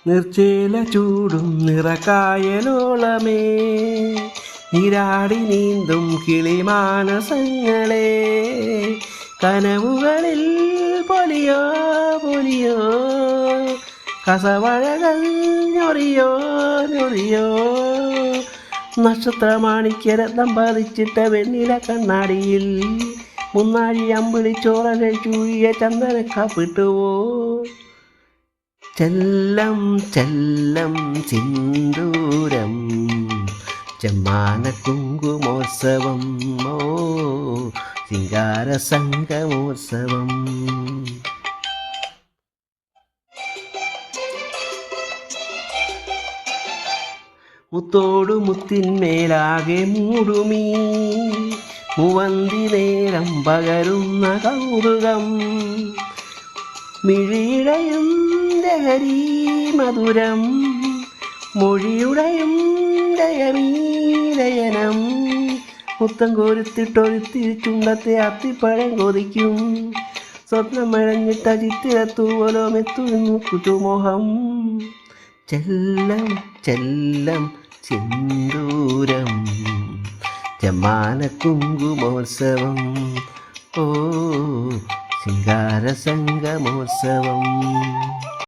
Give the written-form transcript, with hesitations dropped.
നിർച്ചേല ചൂടും നിറക്കായലോളമേ, നീരാടി നീന്തും കിളിമാനസങ്ങളെ, കനവുകളിൽ പൊലിയോ പൊലിയോ കസവഴകൾ ഞൊറിയോ ഞൊറിയോ, നക്ഷത്രമാണിക്യരത്നം പതിച്ചിട്ട വെണ്ണില കണ്ണാടിയിൽ മുന്നാഴി അമ്പിളിച്ചോറ ചൂഴിയ ചന്ദനക്കാപ്പിട്ടുവോ. ചെല്ലം ചെല്ലം സിന്ദൂരം ചെമ്മാന കുങ്കുമോത്സവം, ഓ ശിങ്കാര സംഗമോത്സവം. മുത്തോടു മുത്തിന്മേലാകെ മൂടുമീ മുവന്തി നേരം പകരുന്ന കൗതുകം, മിഴിയുടെയും ലഹരി മധുരം, മൊഴിയുടെയും ലയമീലയനം, മുത്തം കോരുത്തിട്ടൊരുത്തി ചുണ്ടത്തെ അത്തിപ്പഴം കൊതിക്കും, സ്വപ്നം മഴഞ്ഞിട്ട ചിത്തിരത്തൂവലോ മെത്തുന്നു കുറ്റുമോഹം. ചെല്ലം ചെല്ലം സിന്ദൂരം ചെമ്മാന കുങ്കുമോത്സവം, ഓ ശിങ്കാര സംഗമോത്സവം.